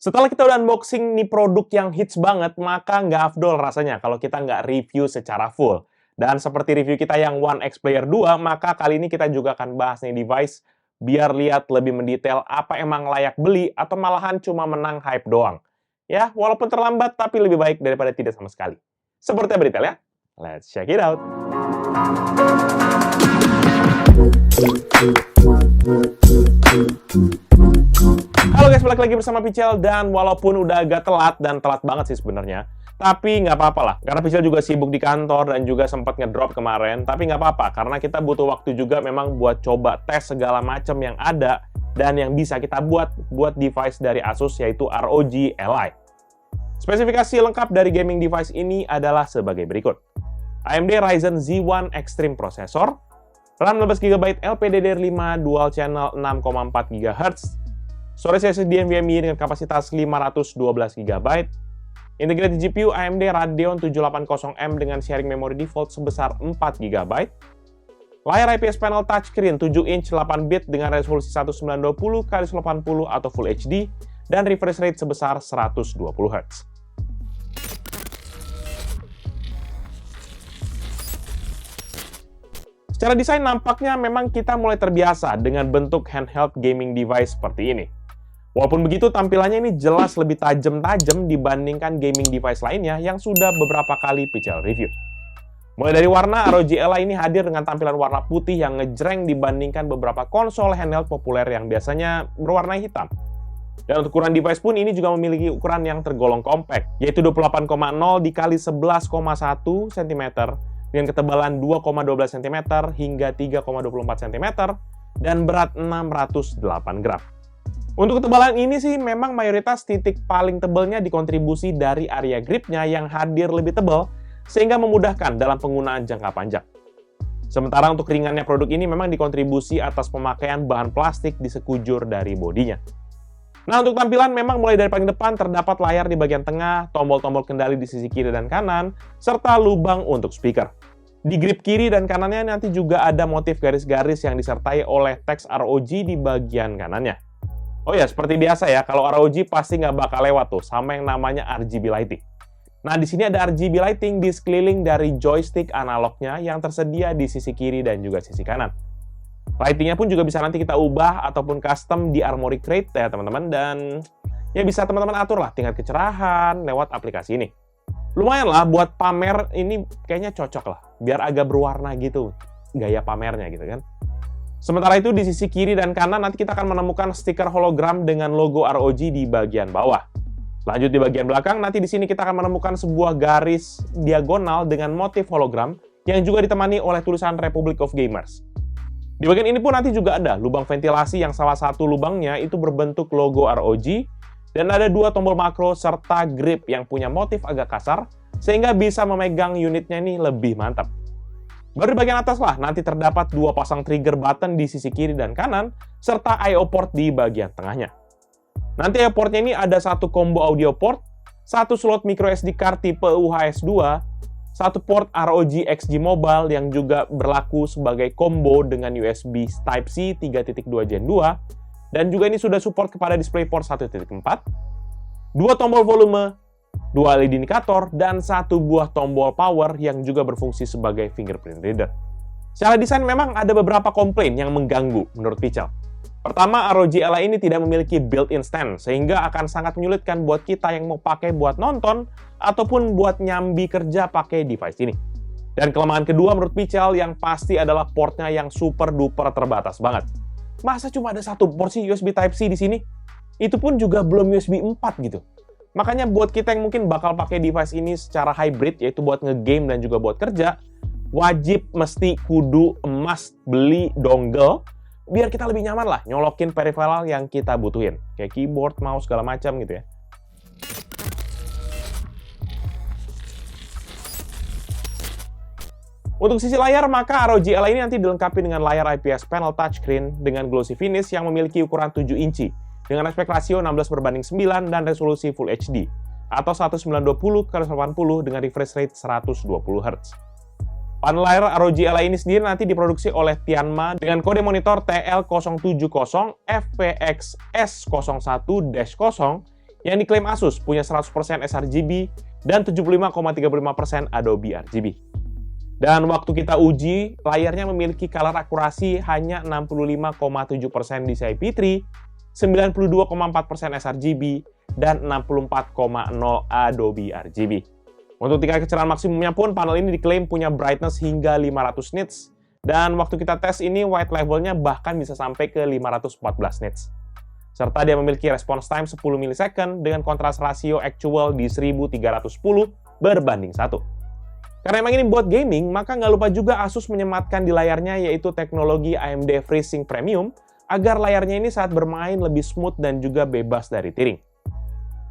Setelah kita udah unboxing nih produk yang hits banget, maka nggak afdol rasanya kalau kita nggak review secara full. Dan seperti review kita yang One X Player 2, maka kali ini kita juga akan bahas nih device biar lihat lebih mendetail apa emang layak beli atau malahan cuma menang hype doang. Ya, walaupun terlambat tapi lebih baik daripada tidak sama sekali. Seperti apa detailnya? Let's check it out. Halo guys, balik lagi bersama Pichel, dan walaupun udah agak telat, dan telat banget sih sebenarnya, tapi nggak apa-apa lah, karena Pichel juga sibuk di kantor dan juga sempat ngedrop kemarin, tapi nggak apa-apa, karena kita butuh waktu juga memang buat coba tes segala macam yang ada dan yang bisa kita buat device dari Asus, yaitu ROG Ally. Spesifikasi lengkap dari gaming device ini adalah sebagai berikut. AMD Ryzen Z1 Extreme Processor, RAM 16GB LPDDR5 Dual Channel 6,4 GHz, storage SSD NVMe dengan kapasitas 512GB, integrated GPU AMD Radeon 780M dengan sharing memori default sebesar 4GB, layar IPS panel touchscreen 7 inch 8 bit dengan resolusi 1920x1080 atau Full HD, dan refresh rate sebesar 120Hz. Secara desain nampaknya memang kita mulai terbiasa dengan bentuk handheld gaming device seperti ini. Walaupun begitu, tampilannya ini jelas lebih tajam-tajam dibandingkan gaming device lainnya yang sudah beberapa kali Pichel review. Mulai dari warna, ROG Ally ini hadir dengan tampilan warna putih yang ngejreng dibandingkan beberapa konsol handheld populer yang biasanya berwarna hitam. Dan untuk ukuran device pun ini juga memiliki ukuran yang tergolong compact, yaitu 28,0 x 11,1 cm dengan ketebalan 2,12 cm hingga 3,24 cm dan berat 608 gram. Untuk ketebalan ini sih memang mayoritas titik paling tebalnya dikontribusi dari area gripnya yang hadir lebih tebal sehingga memudahkan dalam penggunaan jangka panjang. Sementara untuk ringannya produk ini memang dikontribusi atas pemakaian bahan plastik di sekujur dari bodinya. Nah, untuk tampilan memang mulai dari paling depan terdapat layar di bagian tengah, tombol-tombol kendali di sisi kiri dan kanan, serta lubang untuk speaker. Di grip kiri dan kanannya nanti juga ada motif garis-garis yang disertai oleh teks ROG di bagian kanannya. Oh ya, seperti biasa ya, kalau ROG pasti nggak bakal lewat tuh sama yang namanya RGB lighting. Nah, di sini ada RGB lighting di sekeliling dari joystick analognya yang tersedia di sisi kiri dan juga sisi kanan. Lightingnya pun juga bisa nanti kita ubah ataupun custom di Armoury Crate ya teman-teman, dan ya bisa teman-teman atur lah tingkat kecerahan lewat aplikasi ini. Lumayan lah buat pamer, ini kayaknya cocok lah, biar agak berwarna gitu gaya pamernya gitu kan. Sementara itu di sisi kiri dan kanan nanti kita akan menemukan stiker hologram dengan logo ROG di bagian bawah. Lanjut di bagian belakang, nanti di sini kita akan menemukan sebuah garis diagonal dengan motif hologram yang juga ditemani oleh tulisan Republic of Gamers. Di bagian ini pun nanti juga ada lubang ventilasi yang salah satu lubangnya itu berbentuk logo ROG, dan ada dua tombol makro serta grip yang punya motif agak kasar sehingga bisa memegang unitnya ini lebih mantap. Baru di bagian atas lah nanti terdapat dua pasang trigger button di sisi kiri dan kanan serta I/O port di bagian tengahnya. Nanti I/O portnya ini ada satu combo audio port, satu slot micro SD card tipe UHS 2, satu port ROG XG Mobile yang juga berlaku sebagai combo dengan USB Type-C 3.2 Gen 2, dan juga ini sudah support kepada DisplayPort 1.4, dua tombol volume, dua LED indikator, dan satu buah tombol power yang juga berfungsi sebagai fingerprint reader. Secara desain memang ada beberapa komplain yang mengganggu menurut Pichel. Pertama, ROG Ally ini tidak memiliki built-in stand, sehingga akan sangat menyulitkan buat kita yang mau pakai buat nonton ataupun buat nyambi kerja pakai device ini. Dan kelemahan kedua menurut Pichel yang pasti adalah portnya yang super duper terbatas banget. Masa cuma ada satu port sih USB Type-C di sini? Itu pun juga belum USB 4 gitu. Makanya buat kita yang mungkin bakal pakai device ini secara hybrid, yaitu buat nge-game dan juga buat kerja, wajib mesti kudu emas beli dongle biar kita lebih nyaman lah nyolokin peripheral yang kita butuhin, kayak keyboard, mouse, segala macam gitu ya. Untuk sisi layar, maka ROG Ally ini nanti dilengkapi dengan layar IPS panel touchscreen dengan glossy finish yang memiliki ukuran 7 inci dengan aspek rasio 16:9 dan resolusi Full HD atau 1920x1080 dengan refresh rate 120Hz. Panel layar ROG Ally ini sendiri nanti diproduksi oleh Tianma dengan kode monitor TL070 FPX S01-0 yang diklaim Asus punya 100% sRGB dan 75,35% Adobe RGB. Dan waktu kita uji, layarnya memiliki color akurasi hanya 65,7% DCI-P3, 92,4% sRGB, dan 64,0 Adobe RGB. Untuk tingkat kecerahan maksimumnya pun, panel ini diklaim punya brightness hingga 500 nits, dan waktu kita tes ini, white levelnya bahkan bisa sampai ke 514 nits. Serta dia memiliki response time 10 ms dengan kontras rasio actual di 1310 berbanding 1. Karena emang ini buat gaming, maka nggak lupa juga Asus menyematkan di layarnya yaitu teknologi AMD FreeSync Premium agar layarnya ini saat bermain lebih smooth dan juga bebas dari tearing.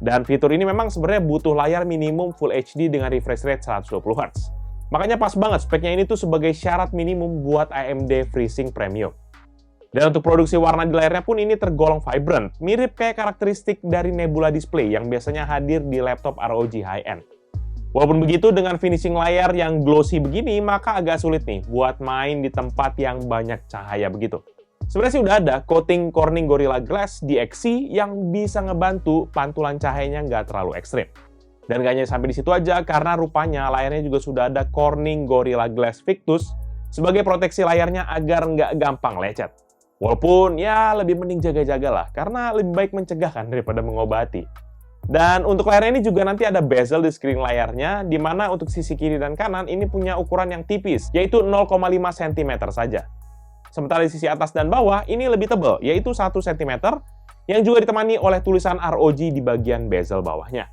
Dan fitur ini memang sebenarnya butuh layar minimum Full HD dengan refresh rate 120Hz. Makanya pas banget speknya ini tuh sebagai syarat minimum buat AMD FreeSync Premium. Dan untuk produksi warna di layarnya pun ini tergolong vibrant, mirip kayak karakteristik dari Nebula Display yang biasanya hadir di laptop ROG high-end. Walaupun begitu, dengan finishing layar yang glossy begini, maka agak sulit nih buat main di tempat yang banyak cahaya begitu. Sebenarnya sih udah ada coating Corning Gorilla Glass DXC yang bisa ngebantu pantulan cahayanya nggak terlalu ekstrim. Dan gak hanya sampai di situ aja, karena rupanya layarnya juga sudah ada Corning Gorilla Glass Victus sebagai proteksi layarnya agar nggak gampang lecet. Walaupun ya lebih mending jaga-jaga lah, karena lebih baik mencegah kan daripada mengobati. Dan untuk layarnya ini juga nanti ada bezel di screen layarnya, di mana untuk sisi kiri dan kanan ini punya ukuran yang tipis, yaitu 0,5 cm saja. Sementara di sisi atas dan bawah ini lebih tebal, yaitu 1 cm, yang juga ditemani oleh tulisan ROG di bagian bezel bawahnya.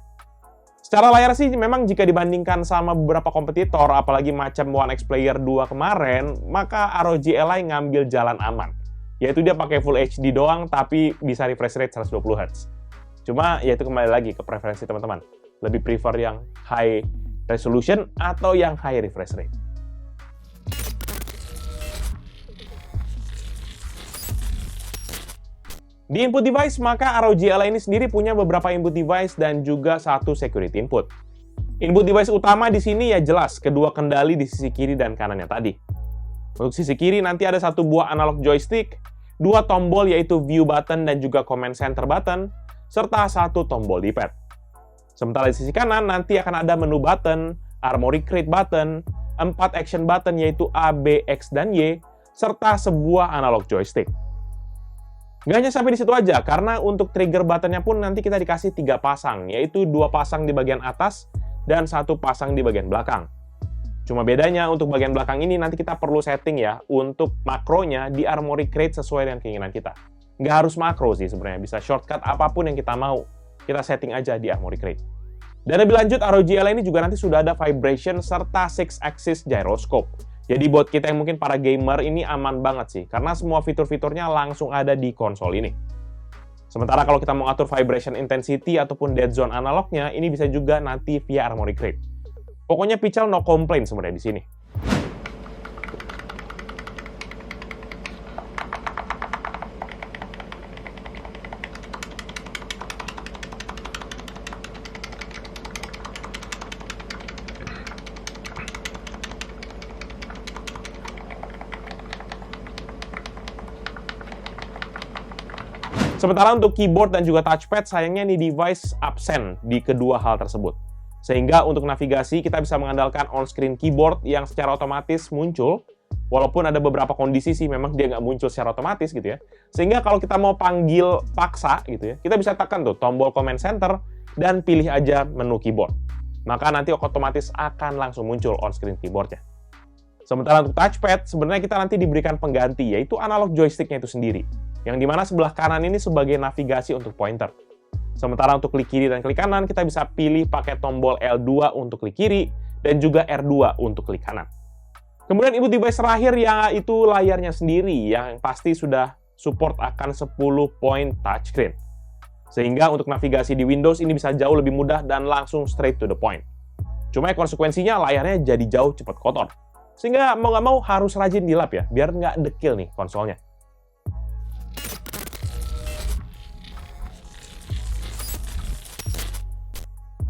Secara layar sih memang jika dibandingkan sama beberapa kompetitor, apalagi macam One X Player 2 kemarin, maka ROG Ally ngambil jalan aman. Yaitu dia pakai Full HD doang, tapi bisa refresh rate 120Hz. Cuma, ya itu kembali lagi ke preferensi teman-teman. Lebih prefer yang high resolution atau yang high refresh rate. Di input device, maka ROG Ally ini sendiri punya beberapa input device dan juga satu security input. Input device utama di sini ya jelas, kedua kendali di sisi kiri dan kanannya tadi. Untuk sisi kiri nanti ada satu buah analog joystick, dua tombol yaitu view button dan juga command center button, serta satu tombol D-pad. Sementara di sisi kanan nanti akan ada menu button, armory crate button, 4 action button yaitu A, B, X, dan Y, serta sebuah analog joystick. Nggak hanya sampai di situ aja, karena untuk trigger buttonnya pun nanti kita dikasih 3 pasang, yaitu 2 pasang di bagian atas dan 1 pasang di bagian belakang. Cuma bedanya untuk bagian belakang ini nanti kita perlu setting ya untuk makronya di armory crate sesuai dengan keinginan kita. Nggak harus makro sih sebenarnya, bisa shortcut apapun yang kita mau. Kita setting aja di armory crate. Dan lebih lanjut, ROG Ally ini juga nanti sudah ada vibration serta 6-axis gyroscope. Jadi buat kita yang mungkin para gamer ini aman banget sih, karena semua fitur-fiturnya langsung ada di konsol ini. Sementara kalau kita mau atur vibration intensity ataupun dead zone analognya, ini bisa juga nanti via armory crate. Pokoknya Pichel no complaint sebenarnya di sini. Sementara untuk keyboard dan juga touchpad, sayangnya nih device absen di kedua hal tersebut. Sehingga untuk navigasi kita bisa mengandalkan on-screen keyboard yang secara otomatis muncul, walaupun ada beberapa kondisi sih memang dia nggak muncul secara otomatis gitu ya. Sehingga kalau kita mau panggil paksa gitu ya, kita bisa tekan tuh tombol command center dan pilih aja menu keyboard. Maka nanti otomatis akan langsung muncul on-screen keyboardnya. Sementara untuk touchpad, sebenarnya kita nanti diberikan pengganti, yaitu analog joysticknya itu sendiri. Yang dimana sebelah kanan ini sebagai navigasi untuk pointer. Sementara untuk klik kiri dan klik kanan, kita bisa pilih pakai tombol L2 untuk klik kiri, dan juga R2 untuk klik kanan. Kemudian input device terakhir yaitu layarnya sendiri, yang pasti sudah support akan 10 point touchscreen. Sehingga untuk navigasi di Windows ini bisa jauh lebih mudah dan langsung straight to the point. Cuma konsekuensinya layarnya jadi jauh cepat kotor. Sehingga mau nggak mau harus rajin dilap ya, biar nggak dekil nih konsolnya.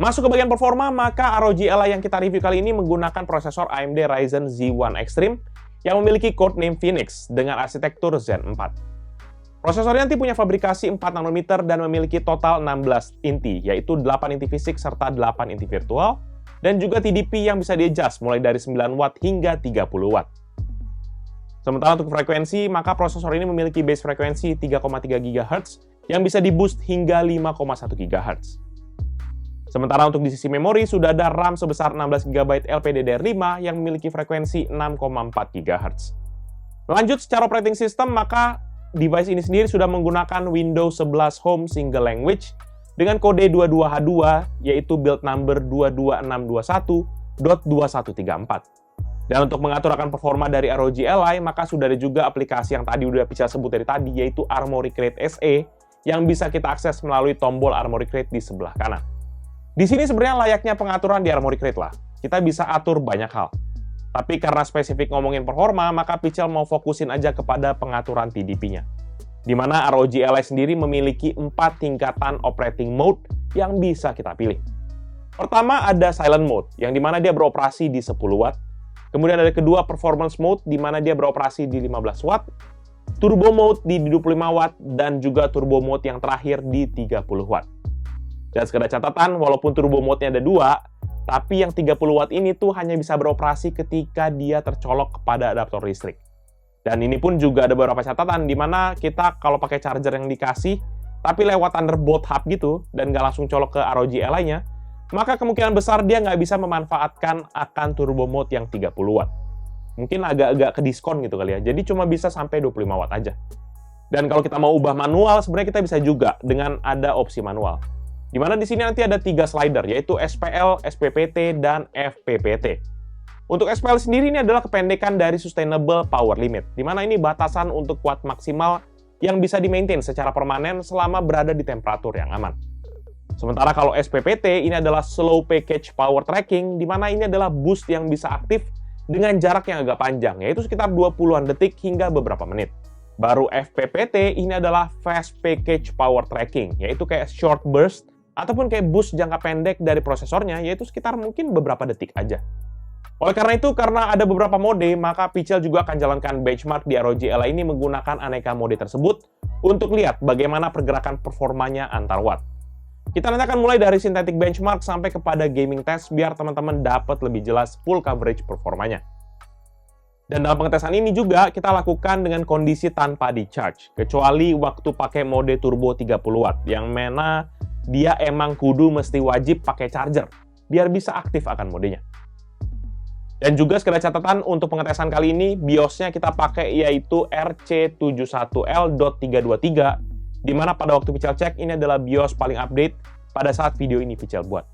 Masuk ke bagian performa, maka ROG Ally yang kita review kali ini menggunakan prosesor AMD Ryzen Z1 Extreme yang memiliki codename Phoenix dengan arsitektur Zen 4. Prosesornya nanti punya fabrikasi 4 nanometer dan memiliki total 16 inti, yaitu 8 inti fisik serta 8 inti virtual, dan juga TDP yang bisa di-adjust mulai dari 9 watt hingga 30 watt. Sementara untuk frekuensi, maka prosesor ini memiliki base frekuensi 3,3 GHz yang bisa di-boost hingga 5,1 GHz. Sementara untuk di sisi memori, sudah ada RAM sebesar 16 GB LPDDR5 yang memiliki frekuensi 6,4 GHz. Lanjut secara operating system, maka device ini sendiri sudah menggunakan Windows 11 Home Single Language dengan kode 22H2, yaitu build number 22621.2134. Dan untuk mengatur akan performa dari ROG Ally, maka sudah ada juga aplikasi yang tadi udah Pichel sebut dari tadi, yaitu Armoury Crate SE, yang bisa kita akses melalui tombol Armoury Crate di sebelah kanan. Di sini sebenarnya layaknya pengaturan di Armoury Crate lah. Kita bisa atur banyak hal. Tapi karena spesifik ngomongin performa, maka Pichel mau fokusin aja kepada pengaturan TDP-nya. Di mana ROG Ally sendiri memiliki 4 tingkatan operating mode yang bisa kita pilih. Pertama ada Silent Mode, yang dimana dia beroperasi di 10 watt. Kemudian ada kedua Performance Mode, di mana dia beroperasi di 15 watt. Turbo Mode di 25 watt, dan juga Turbo Mode yang terakhir di 30 watt. Dan sekedar catatan, walaupun Turbo Mode-nya ada 2, tapi yang 30 watt ini tuh hanya bisa beroperasi ketika dia tercolok kepada adaptor listrik. Dan ini pun juga ada beberapa catatan, di mana kita kalau pakai charger yang dikasih, tapi lewat Thunderbolt hub gitu, dan nggak langsung colok ke ROG Ally-nya, maka kemungkinan besar dia nggak bisa memanfaatkan akan turbo mode yang 30 watt. Mungkin agak-agak ke diskon gitu kali ya, jadi cuma bisa sampai 25 watt aja. Dan kalau kita mau ubah manual, sebenarnya kita bisa juga dengan ada opsi manual. Di mana di sini nanti ada 3 slider, yaitu SPL, SPPT, dan FPPT. Untuk SPL sendiri ini adalah kependekan dari Sustainable Power Limit, di mana ini batasan untuk watt maksimal yang bisa di-maintain secara permanen selama berada di temperatur yang aman. Sementara kalau SPPT ini adalah Slow Package Power Tracking, di mana ini adalah boost yang bisa aktif dengan jarak yang agak panjang, yaitu sekitar 20-an detik hingga beberapa menit. Baru FPPT ini adalah Fast Package Power Tracking, yaitu kayak short burst, ataupun kayak boost jangka pendek dari prosesornya, yaitu sekitar mungkin beberapa detik aja. Oleh karena itu, karena ada beberapa mode, maka Pichel juga akan jalankan benchmark di ROG Ally ini menggunakan aneka mode tersebut untuk lihat bagaimana pergerakan performanya antar watt. Kita nanti akan mulai dari synthetic benchmark sampai kepada gaming test biar teman-teman dapat lebih jelas full coverage performanya. Dan dalam pengetesan ini juga kita lakukan dengan kondisi tanpa di-charge, kecuali waktu pakai mode turbo 30 watt, yang mana dia emang kudu mesti wajib pakai charger, biar bisa aktif akan modenya. Dan juga sekedar catatan untuk pengetesan kali ini, BIOS-nya kita pakai yaitu RC71L.323, di mana pada waktu Pichel cek ini adalah BIOS paling update pada saat video ini Pichel buat.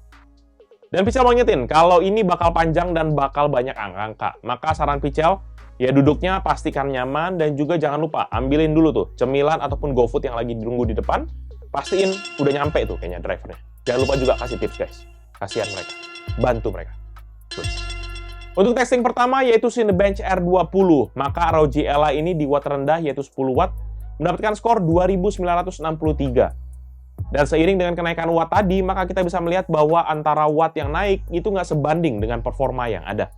Dan Pichel mau ngingetin, kalau ini bakal panjang dan bakal banyak angka-angka, maka saran Pichel, ya duduknya pastikan nyaman dan juga jangan lupa ambilin dulu tuh cemilan ataupun GoFood yang lagi ditunggu di depan, pastiin udah nyampe tuh kayaknya drivernya. Jangan lupa juga kasih tips guys, kasihan mereka, bantu mereka. Untuk testing pertama yaitu Cinebench R20, maka ROG Ally ini di watt rendah yaitu 10 watt, mendapatkan skor 2963. Dan seiring dengan kenaikan watt tadi, maka kita bisa melihat bahwa antara watt yang naik itu nggak sebanding dengan performa yang ada.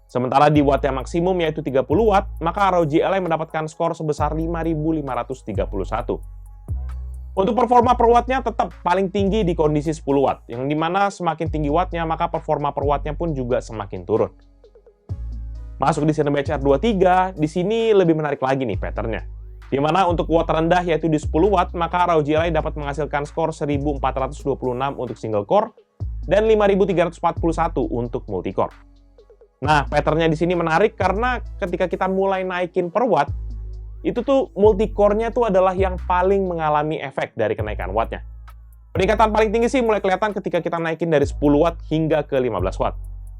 Sementara di watt yang maksimum yaitu 30 watt, maka ROG Ally mendapatkan skor sebesar 5531. Untuk performa per wattnya tetap paling tinggi di kondisi 10 watt, yang dimana semakin tinggi wattnya, maka performa per wattnya pun juga semakin turun. Masuk di Cinebench R23, di sini lebih menarik lagi nih patternnya. Di mana untuk watt rendah yaitu di 10 watt, maka ROG Ally dapat menghasilkan skor 1426 untuk single core dan 5341 untuk multicore. Nah, patternnya di sini menarik karena ketika kita mulai naikin per watt, itu tuh multicore-nya tuh adalah yang paling mengalami efek dari kenaikan wattnya. Peningkatan paling tinggi sih mulai kelihatan ketika kita naikin dari 10 watt hingga ke 15 watt.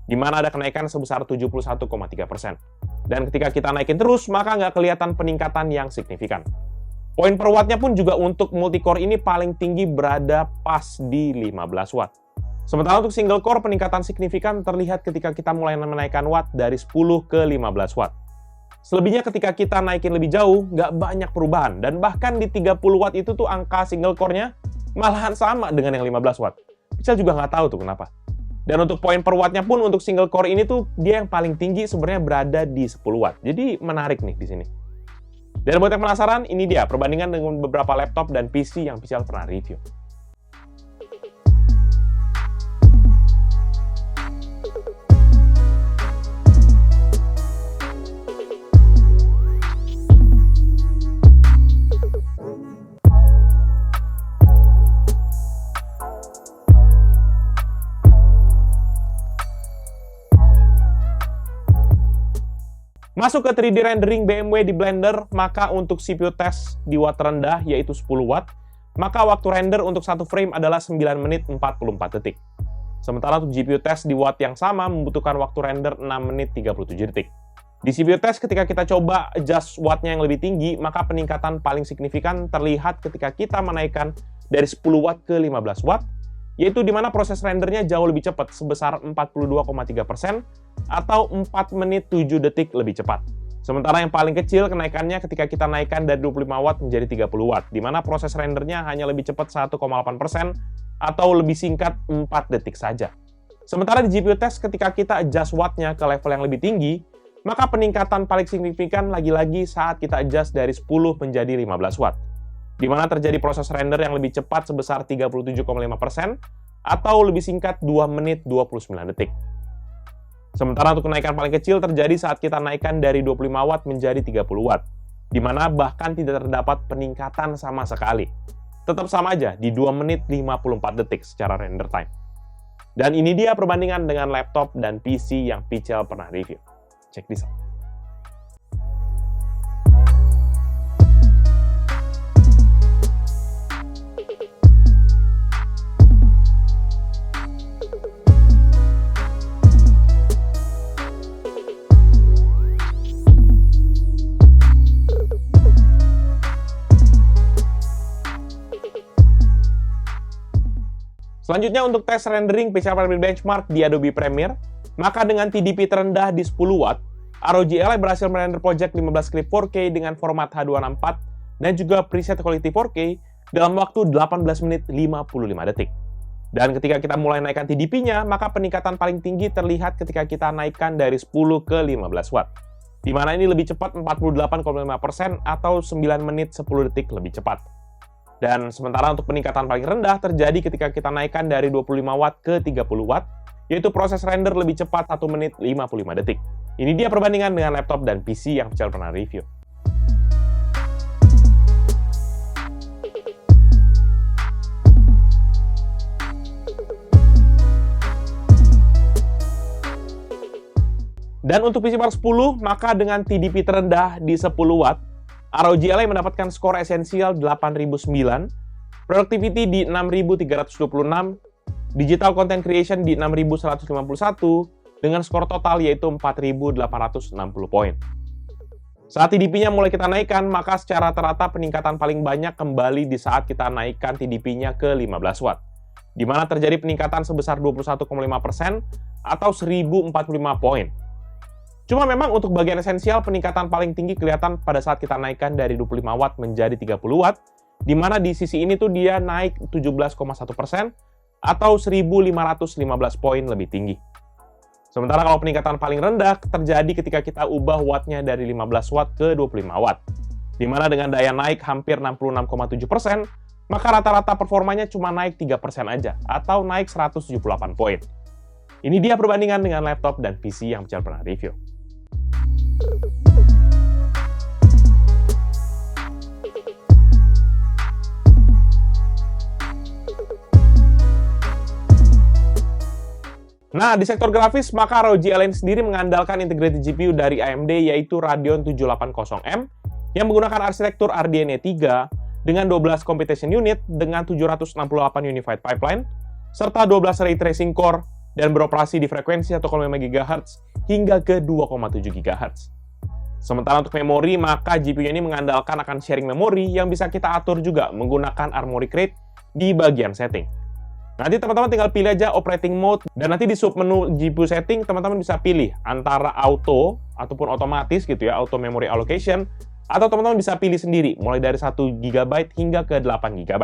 Di mana ada kenaikan sebesar 71,3%. Dan ketika kita naikin terus, maka nggak kelihatan peningkatan yang signifikan. Poin per wattnya pun juga untuk multicore ini paling tinggi berada pas di 15 watt. Sementara untuk single core, peningkatan signifikan terlihat ketika kita mulai menaikkan watt dari 10 ke 15 watt. Selebihnya ketika kita naikin lebih jauh, nggak banyak perubahan. Dan bahkan di 30 watt itu tuh angka single core-nya malahan sama dengan yang 15 watt. Pichel juga nggak tahu tuh kenapa. Dan untuk poin per watt-nya pun untuk single core ini tuh dia yang paling tinggi sebenarnya berada di 10 watt. Jadi menarik nih di sini. Dan buat yang penasaran, ini dia perbandingan dengan beberapa laptop dan PC yang Pichel pernah review. Masuk ke 3D rendering BMW di Blender, maka untuk CPU test di watt rendah yaitu 10 watt, maka waktu render untuk satu frame adalah 9 menit 44 detik. Sementara untuk GPU test di watt yang sama membutuhkan waktu render 6 menit 37 detik. Di CPU test ketika kita coba adjust wattnya yang lebih tinggi, maka peningkatan paling signifikan terlihat ketika kita menaikkan dari 10 watt ke 15 watt, yaitu di mana proses rendernya jauh lebih cepat, sebesar 42,3% atau 4 menit 7 detik lebih cepat. Sementara yang paling kecil kenaikannya ketika kita naikkan dari 25 watt menjadi 30 watt, di mana proses rendernya hanya lebih cepat 1,8% atau lebih singkat 4 detik saja. Sementara di GPU test ketika kita adjust wattnya ke level yang lebih tinggi, maka peningkatan paling signifikan lagi-lagi saat kita adjust dari 10 menjadi 15 watt. Di mana terjadi proses render yang lebih cepat sebesar 37,5% atau lebih singkat 2 menit 29 detik. Sementara untuk kenaikan paling kecil terjadi saat kita naikkan dari 25 watt menjadi 30 watt, di mana bahkan tidak terdapat peningkatan sama sekali. Tetap sama aja di 2 menit 54 detik secara render time. Dan ini dia perbandingan dengan laptop dan PC yang Pichel pernah review. Check this out. Selanjutnya untuk tes rendering Pichel pernah benchmark di Adobe Premiere, maka dengan TDP terendah di 10 watt, ROG Ally berhasil merender project 15 klip 4K dengan format H264 dan juga preset quality 4K dalam waktu 18 menit 55 detik. Dan ketika kita mulai naikkan TDP-nya, maka peningkatan paling tinggi terlihat ketika kita naikkan dari 10 ke 15 watt, di mana ini lebih cepat 48,5% atau 9 menit 10 detik lebih cepat. Dan sementara untuk peningkatan paling rendah terjadi ketika kita naikkan dari 25 watt ke 30 watt, yaitu proses render lebih cepat 1 menit 55 detik. Ini dia perbandingan dengan laptop dan PC yang Pichel pernah review. Dan untuk PC Mark 10, maka dengan TDP terendah di 10 watt, ROG Ally mendapatkan skor esensial 8009, productivity di 6326, digital content creation di 6151, dengan skor total yaitu 4860 poin. Saat TDP-nya mulai kita naikkan, maka secara rata-rata peningkatan paling banyak kembali di saat kita naikkan TDP-nya ke 15 watt, di mana terjadi peningkatan sebesar 21,5% atau 1045 poin. Cuma memang untuk bagian esensial, peningkatan paling tinggi kelihatan pada saat kita naikkan dari 25 watt menjadi 30 watt, di mana di sisi ini tuh dia naik 17,1% atau 1515 poin lebih tinggi. Sementara kalau peningkatan paling rendah terjadi ketika kita ubah wattnya dari 15 watt ke 25 watt, di mana dengan daya naik hampir 66,7%, maka rata-rata performanya cuma naik 3% aja, atau naik 178 poin. Ini dia perbandingan dengan laptop dan PC yang Pichel pernah review. Nah, di sektor grafis, maka ROG Ally sendiri mengandalkan integrated GPU dari AMD yaitu Radeon 780M yang menggunakan arsitektur RDNA 3 dengan 12 computation unit dengan 768 unified pipeline serta 12 ray tracing core dan beroperasi di frekuensi 1,5 GHz hingga ke 2,7 GHz. Sementara untuk memori, maka GPU ini mengandalkan akan sharing memori yang bisa kita atur juga menggunakan Armoury Crate di bagian setting. Nanti teman-teman tinggal pilih aja operating mode, dan nanti di submenu GPU setting, teman-teman bisa pilih antara auto, ataupun otomatis gitu ya, auto memory allocation, atau teman-teman bisa pilih sendiri, mulai dari 1 GB hingga ke 8 GB.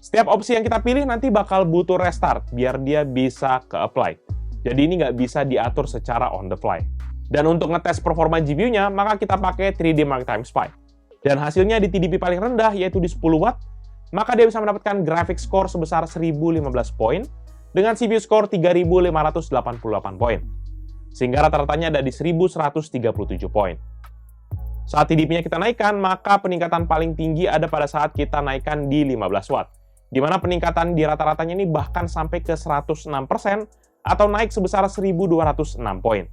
Setiap opsi yang kita pilih nanti bakal butuh restart, biar dia bisa ke-apply. Jadi ini nggak bisa diatur secara on the fly. Dan untuk ngetes performa GPU-nya, maka kita pakai 3D Mark Time Spy. Dan hasilnya di TDP paling rendah, yaitu di 10 watt, maka dia bisa mendapatkan graphics score sebesar 1015 poin dengan CPU score 3588 poin. Sehingga rata-ratanya ada di 1137 poin. Saat TDP-nya kita naikkan, maka peningkatan paling tinggi ada pada saat kita naikkan di 15 watt. Di mana peningkatan di rata-ratanya ini bahkan sampai ke 106% atau naik sebesar 1206 poin.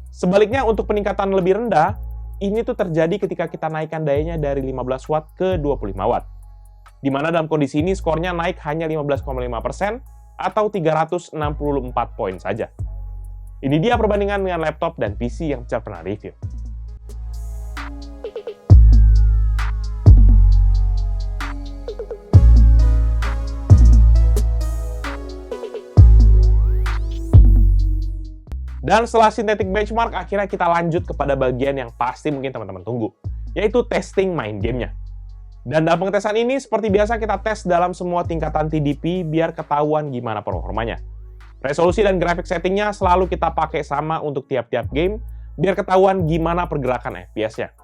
Sebaliknya untuk peningkatan lebih rendah, ini tuh terjadi ketika kita naikkan dayanya dari 15 watt ke 25 watt. Di mana dalam kondisi ini skornya naik hanya 15,5% atau 364 poin saja. Ini dia perbandingan dengan laptop dan PC yang saya pernah review. Dan setelah synthetic benchmark, akhirnya kita lanjut kepada bagian yang pasti mungkin teman-teman tunggu, yaitu testing main gamenya. Dan dalam pengetesan ini, seperti biasa kita tes dalam semua tingkatan TDP biar ketahuan gimana performanya. Resolusi dan grafik settingnya selalu kita pakai sama untuk tiap-tiap game, biar ketahuan gimana pergerakan FPS-nya.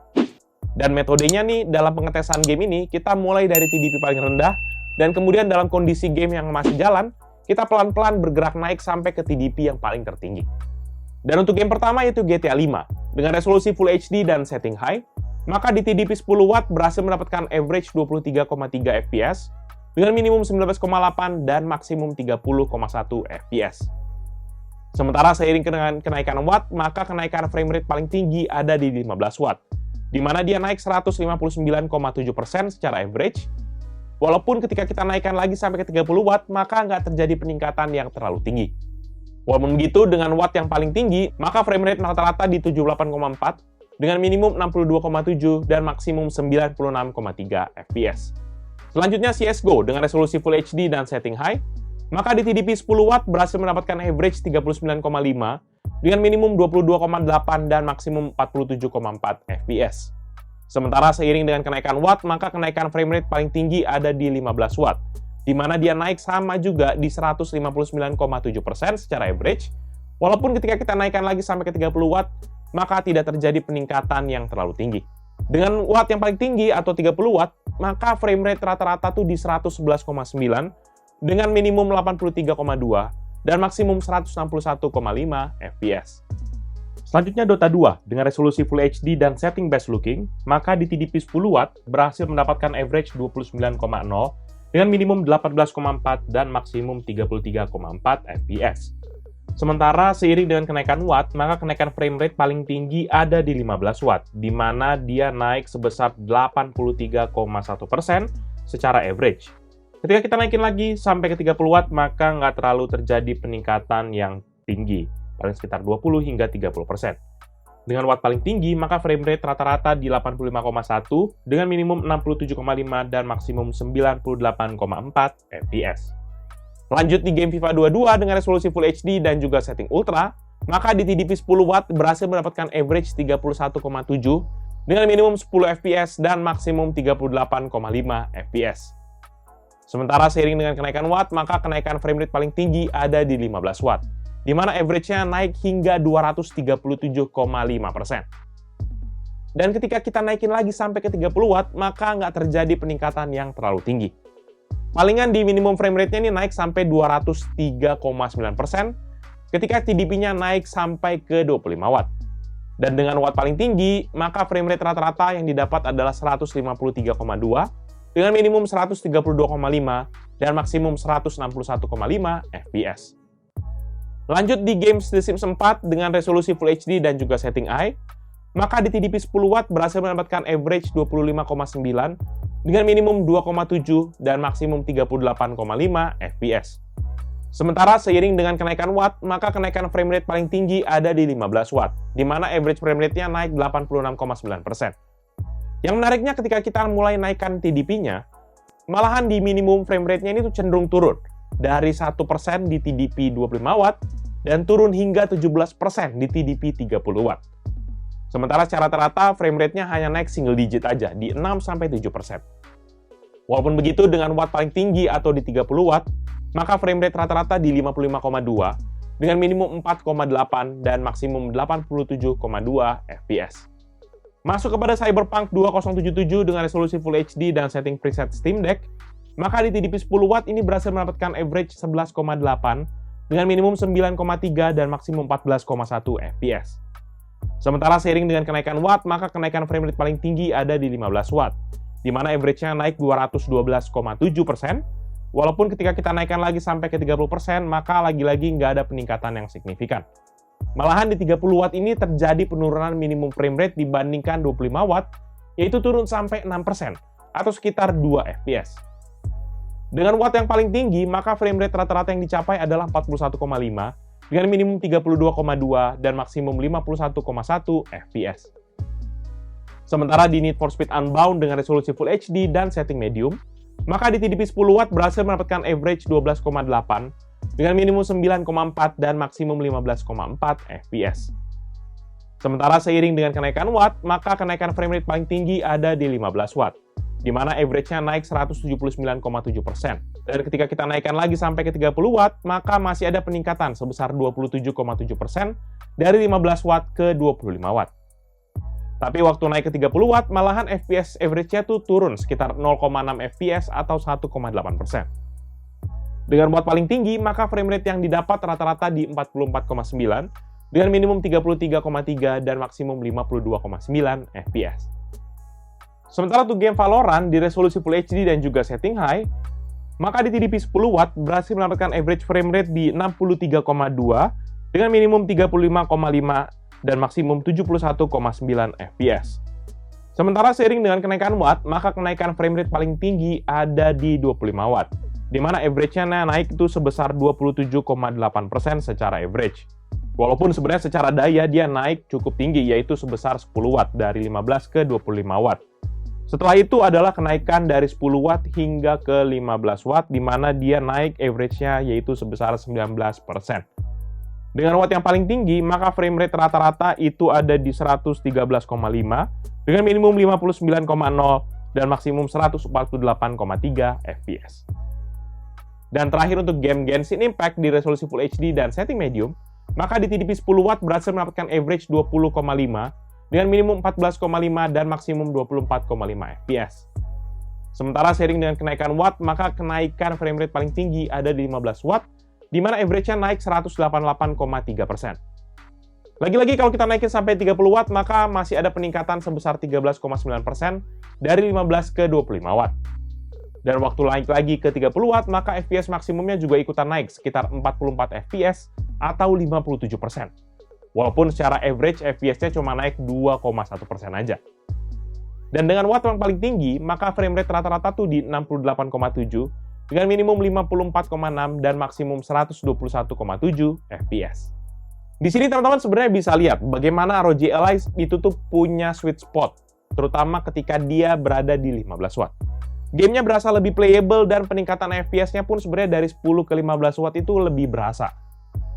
Dan metodenya nih, dalam pengetesan game ini, kita mulai dari TDP paling rendah, dan kemudian dalam kondisi game yang masih jalan, kita pelan-pelan bergerak naik sampai ke TDP yang paling tertinggi. Dan untuk game pertama yaitu GTA 5, dengan resolusi Full HD dan setting high, maka di TDP 10 watt berhasil mendapatkan average 23,3 FPS, dengan minimum 19,8 dan maksimum 30,1 FPS. Sementara seiring dengan kenaikan watt, maka kenaikan frame rate paling tinggi ada di 15 watt, di mana dia naik 159,7% secara average, walaupun ketika kita naikkan lagi sampai ke 30 watt, maka nggak terjadi peningkatan yang terlalu tinggi. Walaupun begitu, dengan watt yang paling tinggi, maka frame rate rata-rata di 78,4 dengan minimum 62,7 dan maksimum 96,3 FPS. Selanjutnya CSGO dengan resolusi Full HD dan setting high, maka di TDP 10 watt berhasil mendapatkan average 39,5 dengan minimum 22,8 dan maksimum 47,4 FPS. Sementara seiring dengan kenaikan watt, maka kenaikan frame rate paling tinggi ada di 15 watt, di mana dia naik sama juga di 159,7% secara average, walaupun ketika kita naikkan lagi sampai ke 30 watt, maka tidak terjadi peningkatan yang terlalu tinggi. Dengan watt yang paling tinggi atau 30 watt, maka frame rate rata-rata tuh di 111,9 dengan minimum 83,2 dan maksimum 161,5 FPS. Selanjutnya Dota 2 dengan resolusi Full HD dan setting best looking, maka di TDP 10 watt berhasil mendapatkan average 29,0 dengan minimum 18,4 dan maksimum 33,4 FPS. Sementara seiring dengan kenaikan watt, maka kenaikan frame rate paling tinggi ada di 15 watt, di mana dia naik sebesar 83,1% secara average. Ketika kita naikin lagi sampai ke 30 watt, maka nggak terlalu terjadi peningkatan yang tinggi, paling sekitar 20 hingga 30%. Dengan watt paling tinggi, maka frame rate rata-rata di 85,1 dengan minimum 67,5 dan maksimum 98,4 FPS. Lanjut di game FIFA 22 dengan resolusi Full HD dan juga setting Ultra, maka di TDP 10 watt berhasil mendapatkan average 31,7 dengan minimum 10 FPS dan maksimum 38,5 FPS. Sementara seiring dengan kenaikan watt, maka kenaikan frame rate paling tinggi ada di 15 watt, di mana average-nya naik hingga 237,5%. Dan ketika kita naikin lagi sampai ke 30 watt, maka nggak terjadi peningkatan yang terlalu tinggi. Palingan di minimum frame rate-nya ini naik sampai 203,9% ketika TDP-nya naik sampai ke 25 watt. Dan dengan watt paling tinggi, maka frame rate rata-rata yang didapat adalah 153,2 dengan minimum 132,5 dan maksimum 161,5 FPS. Lanjut di game The Sims 4 dengan resolusi Full HD dan juga setting high, maka di TDP 10 watt berhasil mendapatkan average 25,9 dengan minimum 2,7 dan maksimum 38,5 FPS. Sementara seiring dengan kenaikan watt, maka kenaikan frame rate paling tinggi ada di 15 watt, di mana average frame rate-nya naik 86,9%. Yang menariknya ketika kita mulai naikkan TDP-nya, malahan di minimum frame rate-nya ini tuh cenderung turun, dari 1% di TDP 25 watt dan turun hingga 17% di TDP 30 watt. Sementara secara rata-rata frame rate-nya hanya naik single digit aja di 6-7%. Walaupun begitu, dengan watt paling tinggi atau di 30 watt, maka frame rate rata-rata di 55,2 dengan minimum 4,8 dan maksimum 87,2 FPS. Masuk kepada Cyberpunk 2077 dengan resolusi Full HD dan setting preset Steam Deck, maka di TDP 10 watt ini berhasil mendapatkan average 11,8 dengan minimum 9,3 dan maksimum 14,1 fps. Sementara seiring dengan kenaikan watt, maka kenaikan frame rate paling tinggi ada di 15 watt, di mana average-nya naik 212,7%, walaupun ketika kita naikkan lagi sampai ke 30%, maka lagi-lagi nggak ada peningkatan yang signifikan. Malahan di 30 watt ini terjadi penurunan minimum frame rate dibandingkan 25 watt, yaitu turun sampai 6%, atau sekitar 2 fps. Dengan watt yang paling tinggi, maka frame rate rata-rata yang dicapai adalah 41,5, dengan minimum 32,2 dan maksimum 51,1 fps. Sementara di Need for Speed Unbound dengan resolusi Full HD dan setting medium, maka di TDP 10 watt berhasil mendapatkan average 12,8 dengan minimum 9,4 dan maksimum 15,4 fps. Sementara seiring dengan kenaikan watt, maka kenaikan frame rate paling tinggi ada di 15 watt, di mana average-nya naik 179,7%. Dan ketika kita naikkan lagi sampai ke 30 watt, maka masih ada peningkatan sebesar 27,7% dari 15 watt ke 25 watt. Tapi waktu naik ke 30 watt, malahan FPS average-nya tuh turun sekitar 0,6 fps atau 1,8%. Dengan watt paling tinggi, maka frame rate yang didapat rata-rata di 44,9 dengan minimum 33,3 dan maksimum 52,9 fps. Sementara untuk game Valorant di resolusi Full HD dan juga setting high, maka di TDP 10 watt berhasil mendapatkan average frame rate di 63,2 dengan minimum 35,5 dan maksimum 71,9 fps. Sementara seiring dengan kenaikan watt, maka kenaikan frame rate paling tinggi ada di 25 watt, di mana average-nya naik itu sebesar 27,8% secara average. Walaupun sebenarnya secara daya dia naik cukup tinggi, yaitu sebesar 10 watt dari 15 ke 25 watt. Setelah itu adalah kenaikan dari 10 watt hingga ke 15 watt, di mana dia naik average-nya yaitu sebesar 19%. Dengan watt yang paling tinggi, maka frame rate rata-rata itu ada di 113,5 dengan minimum 59,0 dan maksimum 148,3 fps. Dan terakhir untuk game Genshin Impact di resolusi Full HD dan setting medium, maka di TDP 10 watt berhasil mendapatkan average 20,5 dengan minimum 14,5 dan maksimum 24,5 fps. Sementara seiring dengan kenaikan watt, maka kenaikan frame rate paling tinggi ada di 15 watt, di mana average-nya naik 188,3%. Lagi-lagi kalau kita naikin sampai 30 watt, maka masih ada peningkatan sebesar 13,9% dari 15 ke 25 watt. Dan waktu naik lagi ke 30 watt, maka FPS maksimumnya juga ikutan naik sekitar 44 FPS atau 57%. Walaupun secara average FPS-nya cuma naik 2,1% aja. Dan dengan watt yang paling tinggi, maka frame rate rata-rata tuh di 68,7 dengan minimum 54,6 dan maksimum 121,7 FPS. Di sini teman-teman sebenarnya bisa lihat bagaimana ROG Ally itu tuh punya sweet spot, terutama ketika dia berada di 15 watt. Gamenya berasa lebih playable dan peningkatan FPS-nya pun sebenarnya dari 10 ke 15 watt itu lebih berasa.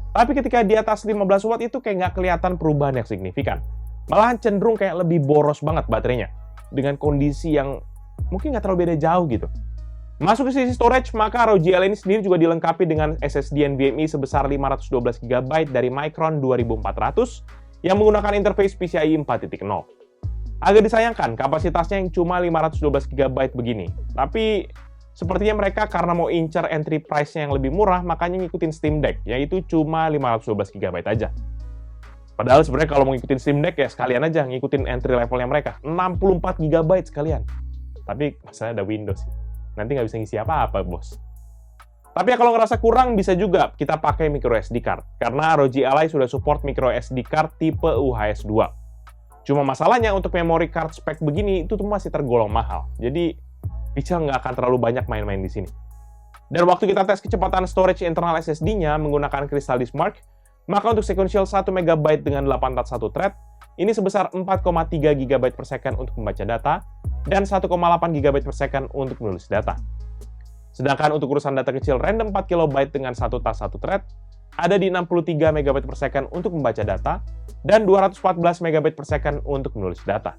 Tapi ketika di atas 15 watt itu kayak nggak kelihatan perubahan yang signifikan. Malahan cenderung kayak lebih boros banget baterainya. Dengan kondisi yang mungkin nggak terlalu beda jauh gitu. Masuk ke sisi storage, maka ROG Ally ini sendiri juga dilengkapi dengan SSD NVMe sebesar 512 GB dari Micron 2400 yang menggunakan interface PCIe 4.0. Agak disayangkan kapasitasnya yang cuma 512 GB begini. Tapi sepertinya mereka karena mau incer entry price-nya yang lebih murah, makanya ngikutin Steam Deck, yaitu cuma 512 GB aja. Padahal sebenarnya kalau mau ngikutin Steam Deck ya sekalian aja ngikutin entry levelnya mereka, 64 GB sekalian. Tapi masalahnya ada Windows sih. Nanti nggak bisa ngisi apa-apa, bos. Tapi ya kalau ngerasa kurang, bisa juga kita pakai micro SD card. Karena ROG Ally sudah support micro SD card tipe UHS 2. Cuma masalahnya untuk memory card spek begini, itu tuh masih tergolong mahal. Jadi, Pixel nggak akan terlalu banyak main-main di sini. Dan waktu kita tes kecepatan storage internal SSD-nya menggunakan Crystal Disk Mark, maka untuk sequential 1 MB dengan 841 thread, ini sebesar 4,3 GB per second untuk membaca data, dan 1,8 GB per second untuk menulis data. Sedangkan untuk urusan data kecil random 4 KB dengan 1 tas 1 thread, ada di 63 MB per second untuk membaca data, dan 214 MB per second untuk menulis data.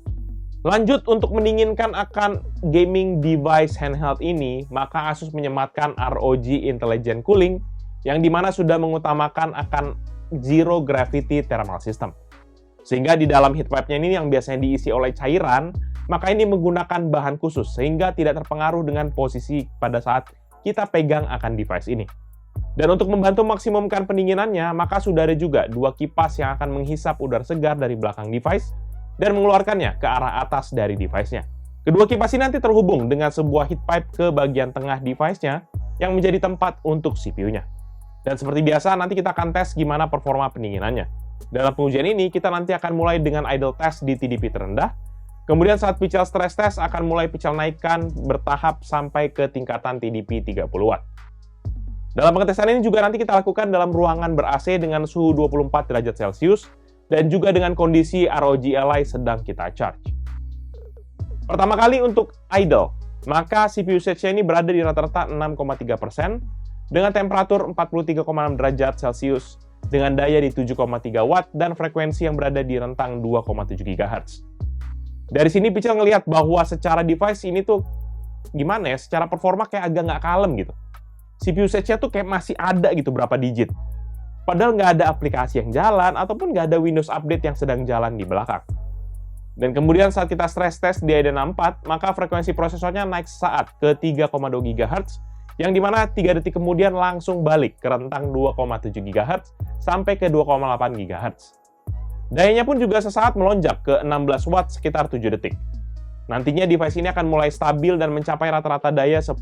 Lanjut, untuk mendinginkan akan gaming device handheld ini, maka Asus menyematkan ROG Intelligent Cooling, yang dimana sudah mengutamakan akan Zero Gravity Thermal System. Sehingga di dalam heat pipe-nya ini yang biasanya diisi oleh cairan, maka ini menggunakan bahan khusus sehingga tidak terpengaruh dengan posisi pada saat kita pegang akan device ini. Dan untuk membantu maksimumkan pendinginannya, maka sudah ada juga dua kipas yang akan menghisap udara segar dari belakang device dan mengeluarkannya ke arah atas dari device-nya. Kedua kipas ini nanti terhubung dengan sebuah heat pipe ke bagian tengah device-nya yang menjadi tempat untuk CPU-nya. Dan seperti biasa, nanti kita akan tes gimana performa pendinginannya. Dalam pengujian ini, kita nanti akan mulai dengan idle test di TDP terendah. Kemudian saat Pichel stress test akan mulai Pichel naikkan bertahap sampai ke tingkatan TDP 30 watt. Dalam pengetesan ini juga nanti kita lakukan dalam ruangan ber-AC dengan suhu 24 derajat Celcius dan juga dengan kondisi ROG Ally sedang kita charge. Pertama kali untuk idle, maka CPU usage-nya ini berada di rata-rata 6,3% dengan temperatur 43,6 derajat Celcius dengan daya di 7,3 watt dan frekuensi yang berada di rentang 2,7 GHz. Dari sini Pichel ngelihat bahwa secara device ini tuh gimana ya, secara performa kayak agak nggak kalem gitu. CPU usage-nya tuh kayak masih ada gitu berapa digit. Padahal nggak ada aplikasi yang jalan ataupun nggak ada Windows Update yang sedang jalan di belakang. Dan kemudian saat kita stress test di Adreno 4, maka frekuensi prosesornya naik sesaat ke 3,2 GHz, yang dimana 3 detik kemudian langsung balik ke rentang 2,7 GHz sampai ke 2,8 GHz. Dayanya pun juga sesaat melonjak ke 16 watt sekitar 7 detik. Nantinya device ini akan mulai stabil dan mencapai rata-rata daya 10,1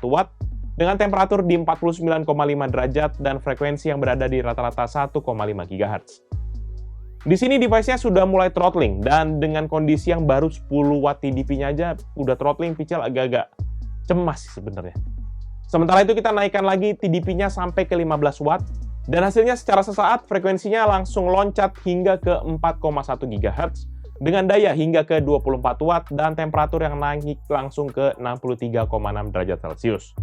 watt dengan temperatur di 49,5 derajat dan frekuensi yang berada di rata-rata 1,5 GHz. Di sini device-nya sudah mulai throttling dan dengan kondisi yang baru 10 watt TDP-nya aja udah throttling, Pichel agak-agak cemas sih sebenarnya. Sementara itu kita naikkan lagi TDP-nya sampai ke 15 watt dan hasilnya secara sesaat frekuensinya langsung loncat hingga ke 4,1 GHz dengan daya hingga ke 24 watt dan temperatur yang naik langsung ke 63,6 derajat Celcius.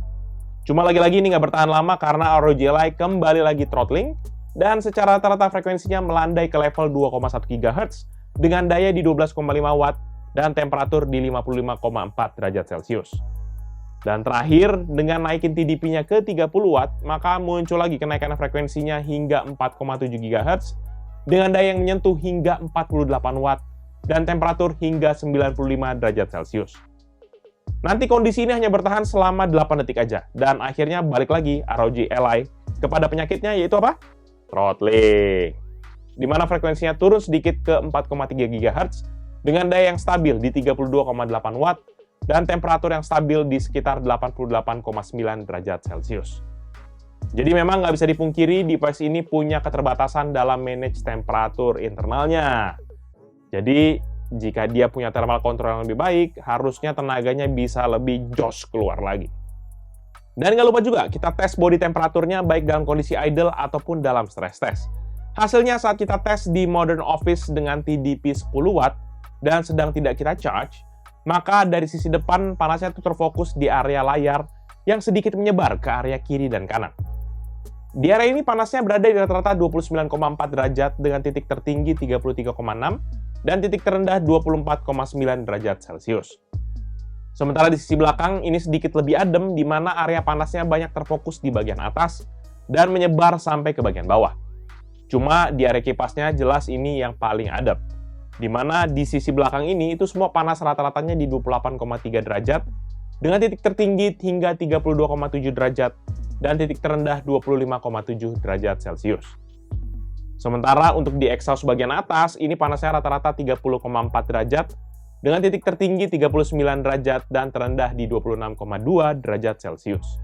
Cuma lagi-lagi ini nggak bertahan lama karena ROG Ally kembali lagi throttling dan secara rata-rata frekuensinya melandai ke level 2,1 GHz dengan daya di 12,5 watt dan temperatur di 55,4 derajat Celcius. Dan terakhir, dengan naikin TDP-nya ke 30 watt, maka muncul lagi kenaikan frekuensinya hingga 4,7 GHz dengan daya yang menyentuh hingga 48 watt dan temperatur hingga 95 derajat Celcius. Nanti kondisi ini hanya bertahan selama 8 detik aja, dan akhirnya balik lagi ROG Ally kepada penyakitnya, yaitu apa? Throttling. Di mana frekuensinya turun sedikit ke 4,3 GHz dengan daya yang stabil di 32,8 watt dan temperatur yang stabil di sekitar 88,9 derajat Celcius. Jadi memang nggak bisa dipungkiri device ini punya keterbatasan dalam manage temperatur internalnya. Jadi jika dia punya thermal control yang lebih baik, harusnya tenaganya bisa lebih jos keluar lagi. Dan nggak lupa juga kita tes body temperaturnya baik dalam kondisi idle ataupun dalam stress test. Hasilnya saat kita tes di Modern Office dengan TDP 10 watt dan sedang tidak kita charge, maka dari sisi depan panasnya itu terfokus di area layar yang sedikit menyebar ke area kiri dan kanan. Di area ini panasnya berada di rata-rata 29,4 derajat dengan titik tertinggi 33,6 dan titik terendah 24,9 derajat Celcius. Sementara di sisi belakang ini sedikit lebih adem di mana area panasnya banyak terfokus di bagian atas dan menyebar sampai ke bagian bawah. Cuma di area kipasnya jelas ini yang paling adem. Di mana di sisi belakang ini itu semua panas rata-ratanya di 28,3 derajat dengan titik tertinggi hingga 32,7 derajat dan titik terendah 25,7 derajat Celcius. Sementara untuk di exhaust bagian atas ini panasnya rata-rata 30,4 derajat dengan titik tertinggi 39 derajat dan terendah di 26,2 derajat Celcius.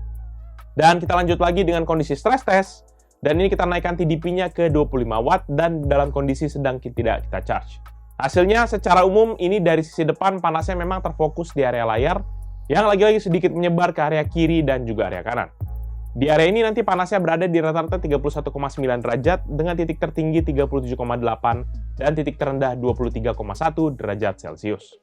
Dan kita lanjut lagi dengan kondisi stress test dan ini kita naikkan TDP-nya ke 25 watt dan dalam kondisi sedang tidak kita charge. Hasilnya secara umum ini dari sisi depan panasnya memang terfokus di area layar yang lagi-lagi sedikit menyebar ke area kiri dan juga area kanan. Di area ini nanti panasnya berada di rata-rata 31,9 derajat dengan titik tertinggi 37,8 dan titik terendah 23,1 derajat Celcius.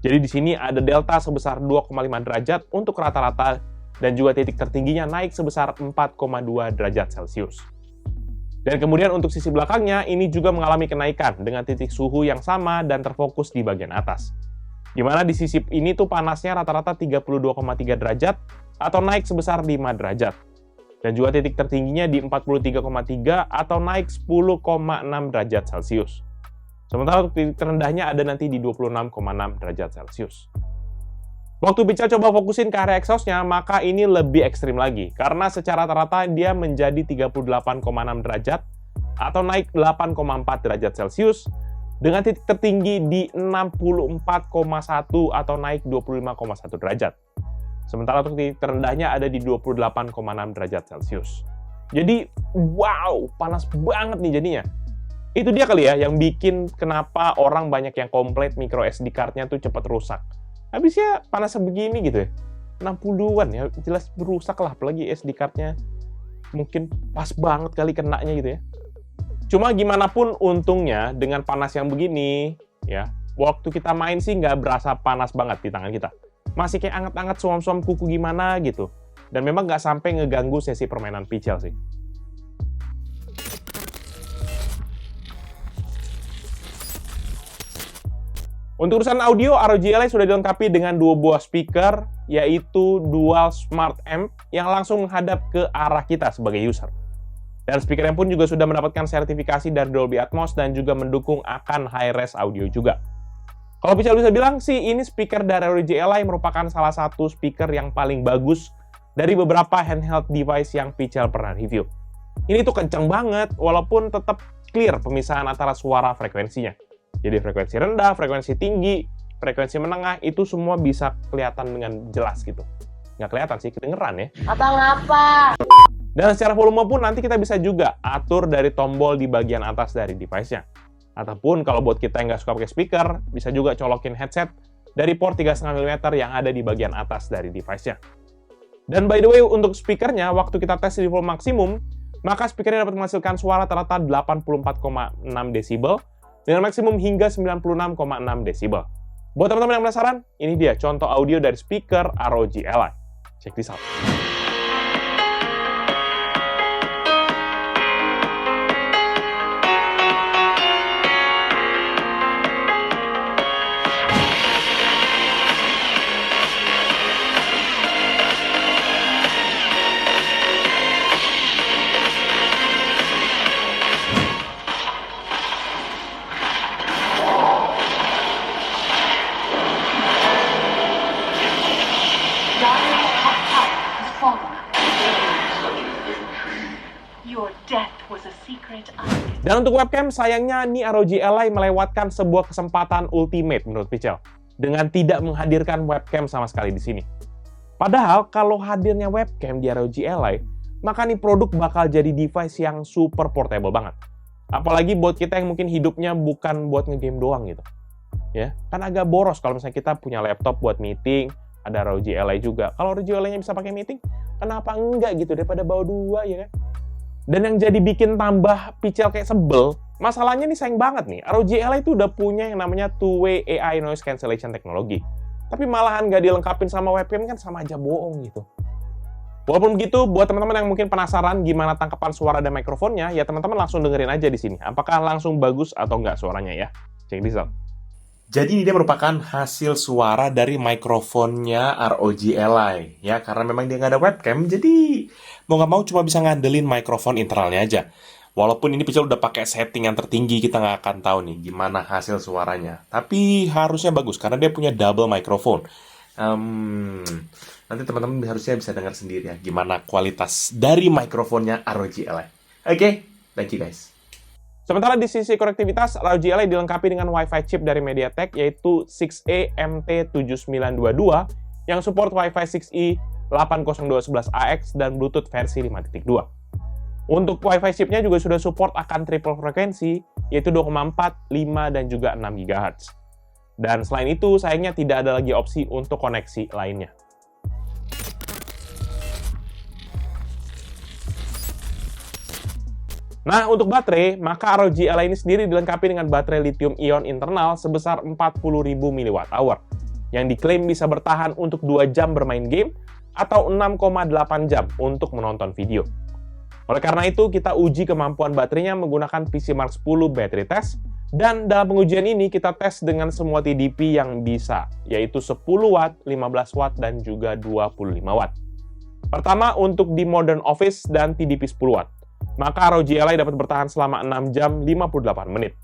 Jadi di sini ada delta sebesar 2,5 derajat untuk rata-rata dan juga titik tertingginya naik sebesar 4,2 derajat Celcius. Dan kemudian untuk sisi belakangnya, ini juga mengalami kenaikan dengan titik suhu yang sama dan terfokus di bagian atas. Di mana di sisi ini tuh panasnya rata-rata 32,3 derajat atau naik sebesar 5 derajat. Dan juga titik tertingginya di 43,3 atau naik 10,6 derajat Celcius. Sementara untuk titik terendahnya ada nanti di 26,6 derajat Celcius. Waktu Pical coba fokusin ke area exhaust-nya, maka ini lebih ekstrim lagi. Karena secara rata-rata dia menjadi 38,6 derajat atau naik 8,4 derajat Celcius dengan titik tertinggi di 64,1 atau naik 25,1 derajat. Sementara untuk titik terendahnya ada di 28,6 derajat Celcius. Jadi, wow, panas banget nih jadinya. Itu dia kali ya yang bikin kenapa orang banyak yang komplain micro SD card-nya tuh cepat rusak. Habisnya panas begini gitu ya. 60-an ya, jelas berusak lah, apalagi SD card-nya. Mungkin pas banget kali kenanya gitu ya. Cuma gimana pun untungnya dengan panas yang begini, ya, waktu kita main sih nggak berasa panas banget di tangan kita. Masih kayak anget-anget suam-suam kuku gimana gitu. Dan memang nggak sampai ngeganggu sesi permainan Pical sih. Untuk urusan audio, ROG Ally sudah dilengkapi dengan dua buah speaker, yaitu dual smart amp yang langsung menghadap ke arah kita sebagai user. Dan speakernya pun juga sudah mendapatkan sertifikasi dari Dolby Atmos dan juga mendukung akan high-res audio juga. Kalau bisa bilang sih, ini speaker dari ROG Ally merupakan salah satu speaker yang paling bagus dari beberapa handheld device yang Pical pernah review. Ini tuh kenceng banget, walaupun tetap clear pemisahan antara suara frekuensinya. Jadi frekuensi rendah, frekuensi tinggi, frekuensi menengah, itu semua bisa kelihatan dengan jelas gitu. Nggak kelihatan sih, kedengeran ya. Abang apa? Dan secara volume pun nanti kita bisa juga atur dari tombol di bagian atas dari device-nya. Ataupun kalau buat kita yang nggak suka pakai speaker, bisa juga colokin headset dari port 3,5 mm yang ada di bagian atas dari device-nya. Dan by the way, untuk speakernya, waktu kita tes di volume maksimum, maka speakernya dapat menghasilkan suara rata-rata 84,6 desibel, dengan maksimum hingga 96,6 desibel. Buat teman-teman yang penasaran, ini dia contoh audio dari speaker ROG Ally. Check this out. Your death was a secret. Dan untuk webcam, sayangnya nih ROG Ally melewatkan sebuah kesempatan ultimate menurut Pical dengan tidak menghadirkan webcam sama sekali di sini. Padahal kalau hadirnya webcam di ROG Ally, maka nih produk bakal jadi device yang super portable banget. Apalagi buat kita yang mungkin hidupnya bukan buat ngegame doang gitu. Ya, kan agak boros kalau misalnya kita punya laptop buat meeting, ada ROG Ally juga. Kalau ROG Ally-nya bisa pakai meeting, kenapa enggak gitu daripada bawa dua ya kan? Dan yang jadi bikin tambah Pical kayak sebel, masalahnya nih sayang banget nih, ROG Ally itu udah punya yang namanya two-way AI noise cancellation teknologi. Tapi malahan nggak dilengkapin sama webcam kan sama aja bohong gitu. Walaupun begitu, buat teman-teman yang mungkin penasaran gimana tangkapan suara dan mikrofonnya, ya teman-teman langsung dengerin aja di sini. Apakah langsung bagus atau nggak suaranya ya? Check this out. Jadi ini dia merupakan hasil suara dari mikrofonnya ROG Ally, ya karena memang dia nggak ada webcam, jadi mau nggak mau cuma bisa ngandelin mikrofon internalnya aja. Walaupun ini Pical udah pakai setting yang tertinggi, kita nggak akan tahu nih gimana hasil suaranya. Tapi harusnya bagus karena dia punya double microphone. Nanti teman-teman harusnya bisa dengar sendiri ya gimana kualitas dari mikrofonnya ROG Ally. Oke, thank you guys. Sementara di sisi konektivitas, ROG Ally dilengkapi dengan Wi-Fi chip dari MediaTek yaitu 6E MT7922 yang support Wi-Fi 6E 802.11ax dan Bluetooth versi 5.2. Untuk Wi-Fi chipnya juga sudah support akan triple frekuensi yaitu 2,4, 5, dan juga 6 GHz. Dan selain itu, sayangnya tidak ada lagi opsi untuk koneksi lainnya. Nah, untuk baterai, maka ROG Ally ini sendiri dilengkapi dengan baterai lithium-ion internal sebesar 40.000 mWh, yang diklaim bisa bertahan untuk 2 jam bermain game atau 6,8 jam untuk menonton video. Oleh karena itu, kita uji kemampuan baterainya menggunakan PCMark 10 battery test, dan dalam pengujian ini kita tes dengan semua TDP yang bisa, yaitu 10 Watt, 15 Watt, dan juga 25 Watt. Pertama, untuk di Modern Office dan TDP 10 Watt. Maka ROG Ally dapat bertahan selama 6 jam 58 menit.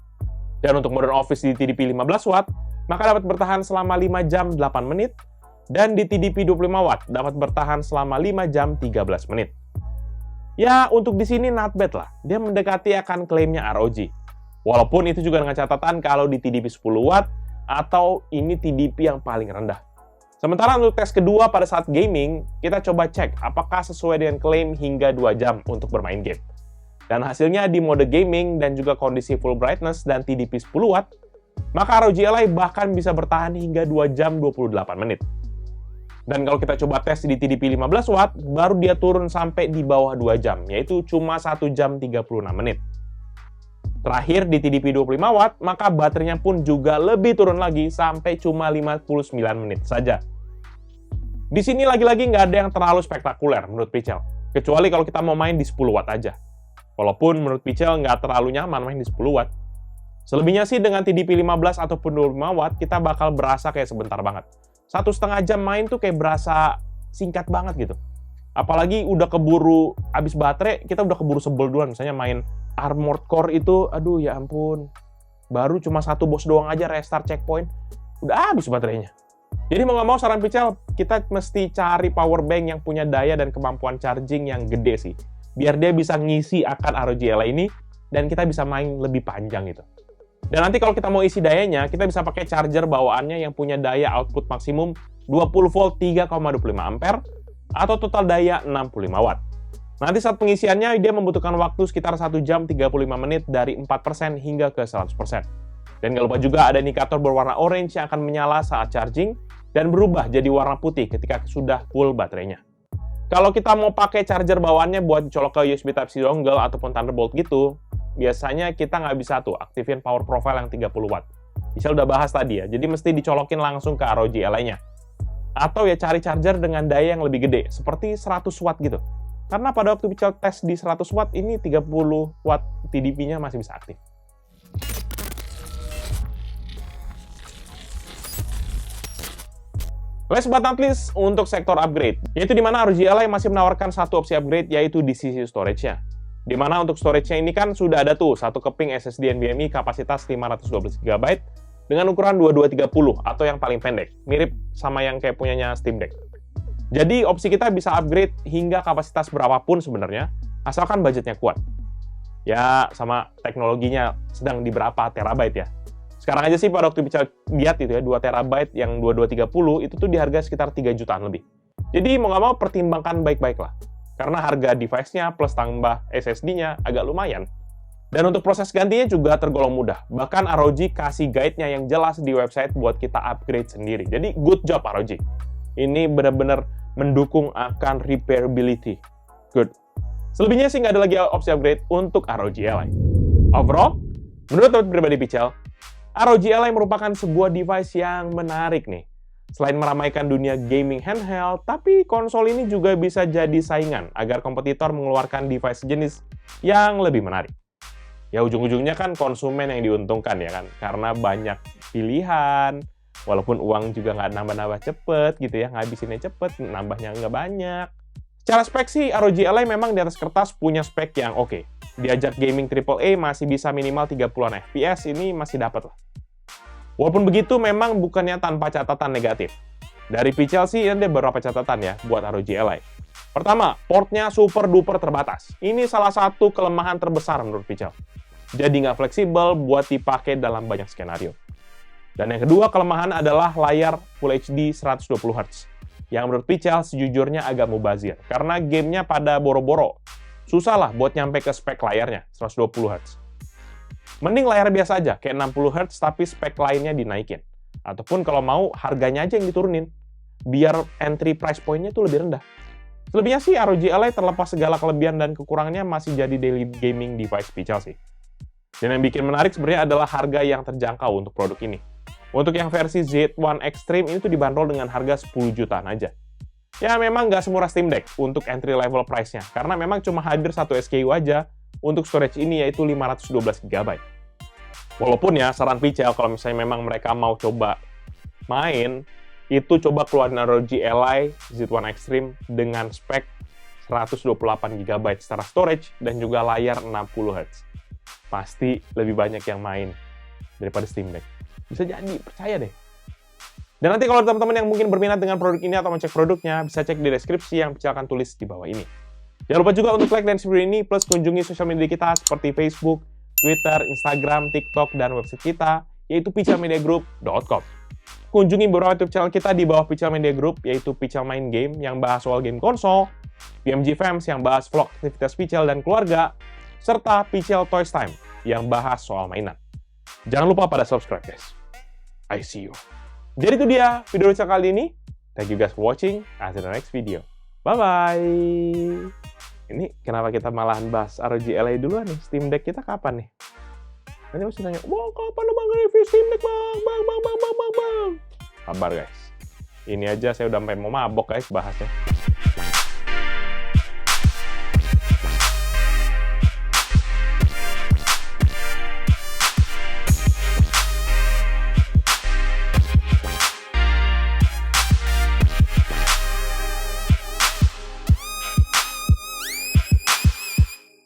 Dan untuk Modern Office di TDP 15 watt, maka dapat bertahan selama 5 jam 8 menit, dan di TDP 25 watt dapat bertahan selama 5 jam 13 menit. Ya, untuk di sini not bad lah. Dia mendekati akan klaimnya ROG. Walaupun itu juga dengan catatan kalau di TDP 10 watt, atau ini TDP yang paling rendah. Sementara untuk tes kedua pada saat gaming, kita coba cek apakah sesuai dengan klaim hingga 2 jam untuk bermain game. Dan hasilnya di mode gaming dan juga kondisi full brightness dan TDP 10 watt, maka ROG Ally bahkan bisa bertahan hingga 2 jam 28 menit. Dan kalau kita coba tes di TDP 15 watt, baru dia turun sampai di bawah 2 jam, yaitu cuma 1 jam 36 menit. Terakhir di TDP 25 watt, maka baterainya pun juga lebih turun lagi sampai cuma 59 menit saja. Di sini lagi-lagi nggak ada yang terlalu spektakuler menurut Pichel, kecuali kalau kita mau main di 10 watt aja. Walaupun menurut Pichel nggak terlalu nyaman main di 10 watt. Selebihnya sih dengan TDP 15 ataupun 25 watt, kita bakal berasa kayak sebentar banget. 1,5 jam main tuh kayak berasa singkat banget gitu. Apalagi udah keburu habis baterai, kita udah keburu sebel duluan. Misalnya main Armored Core itu, aduh ya ampun. Baru cuma 1 boss doang aja restart checkpoint, udah habis baterainya. Jadi mau nggak mau saran Pichel, kita mesti cari power bank yang punya daya dan kemampuan charging yang gede sih. Biar dia bisa ngisi akan ROG Ally ini, dan kita bisa main lebih panjang gitu. Dan nanti kalau kita mau isi dayanya, kita bisa pakai charger bawaannya yang punya daya output maksimum 20 volt 3,25 ampere, atau total daya 65 watt. Nanti saat pengisiannya, dia membutuhkan waktu sekitar 1 jam 35 menit dari 4% hingga ke 100%. Dan jangan lupa juga ada indikator berwarna orange yang akan menyala saat charging, dan berubah jadi warna putih ketika sudah full baterainya. Kalau kita mau pakai charger bawaannya buat dicolok ke USB Type-C dongle ataupun Thunderbolt gitu, biasanya kita nggak bisa tuh aktifin power profile yang 30 watt. Pichel udah bahas tadi ya, jadi mesti dicolokin langsung ke ROG Ally-nya. Atau ya cari charger dengan daya yang lebih gede, seperti 100 watt gitu. Karena pada waktu Pichel tes di 100 watt, ini 30 watt TDP-nya masih bisa aktif. Last but not least, untuk sektor upgrade, yaitu di mana ROG Ally masih menawarkan satu opsi upgrade, yaitu di sisi storage-nya. Di mana untuk storage-nya ini kan sudah ada tuh satu keping SSD NVMe kapasitas 512 GB dengan ukuran 2230 atau yang paling pendek, mirip sama yang kayak punyanya Steam Deck. Jadi opsi kita bisa upgrade hingga kapasitas berapapun sebenarnya, asalkan budgetnya kuat. Ya, sama teknologinya sedang di berapa terabyte ya. Sekarang aja sih pada waktu bisa lihat itu ya, 2 terabyte yang 2230 itu tuh di harga sekitar 3 jutaan lebih. Jadi mau nggak mau pertimbangkan baik-baik lah. Karena harga device-nya plus tambah SSD-nya agak lumayan. Dan untuk proses gantinya juga tergolong mudah. Bahkan ROG kasih guide-nya yang jelas di website buat kita upgrade sendiri. Jadi good job ROG. Ini benar-benar mendukung akan repairability. Good. Selebihnya sih nggak ada lagi opsi upgrade untuk ROG Ally. Overall, menurut pribadi Pichel, ROG Ally merupakan sebuah device yang menarik nih. Selain meramaikan dunia gaming handheld, tapi konsol ini juga bisa jadi saingan agar kompetitor mengeluarkan device jenis yang lebih menarik. Ya ujung-ujungnya kan konsumen yang diuntungkan ya kan, karena banyak pilihan, walaupun uang juga nggak nambah-nambah cepet gitu ya, ngabisinnya cepet, nambahnya nggak banyak. Secara spek sih, ROG Ally memang di atas kertas punya spek yang oke. Diajak gaming AAA masih bisa minimal 30-an FPS, ini masih dapat lah. Walaupun begitu, memang bukannya tanpa catatan negatif. Dari Pichel sih, ada beberapa catatan ya buat ROG Ally. Pertama, portnya super duper terbatas. Ini salah satu kelemahan terbesar menurut Pichel. Jadi nggak fleksibel buat dipakai dalam banyak skenario. Dan yang kedua kelemahan adalah layar Full HD 120Hz. Yang menurut Pichel sejujurnya agak mubazir, karena gamenya pada boro-boro. Susah lah buat nyampe ke spek layarnya, 120Hz. Mending layar biasa aja, kayak 60Hz tapi spek lainnya dinaikin. Ataupun kalau mau, harganya aja yang diturunin. Biar entry price point-nya tuh lebih rendah. Selebihnya sih, ROG Ally terlepas segala kelebihan dan kekurangannya masih jadi daily gaming device Pichel sih. Dan yang bikin menarik sebenarnya adalah harga yang terjangkau untuk produk ini. Untuk yang versi Z1 Extreme ini tuh dibanderol dengan harga 10 jutaan aja. Ya memang nggak semurah Steam Deck untuk entry level price-nya, karena memang cuma hadir satu SKU aja untuk storage ini yaitu 512 GB. Walaupun ya saran Pichel kalau misalnya memang mereka mau coba main, itu coba keluarin ROG Ally Z1 Extreme dengan spek 128 GB secara storage dan juga layar 60Hz. Pasti lebih banyak yang main. daripada Steam Deck. Bisa jadi, percaya deh. Dan nanti kalau teman-teman yang mungkin berminat dengan produk ini atau mau cek produknya, bisa cek di deskripsi yang Pical akan tulis di bawah ini. Jangan lupa juga untuk like dan share video ini, plus kunjungi sosial media kita seperti Facebook, Twitter, Instagram, TikTok, dan website kita, yaitu picalmediagroup.com. Kunjungi beberapa YouTube channel kita di bawah Pical Media Group, yaitu Pical Main Game yang bahas soal game konsol, PMG Fams yang bahas vlog aktivitas Pical dan keluarga, serta Pical Toys Time yang bahas soal mainan. Jangan lupa pada subscribe, guys. I see you. Jadi itu dia video Pical kali ini. Thank you guys for watching. See you in the next video. Bye-bye. Ini kenapa kita malahan bahas ROG Ally duluan nih? Steam Deck kita kapan nih? Nanti mesti nanya, wah kapan lo bang review Steam Deck bang? Bang. Sabar guys. Ini aja saya udah sampai mau mabok guys bahasnya.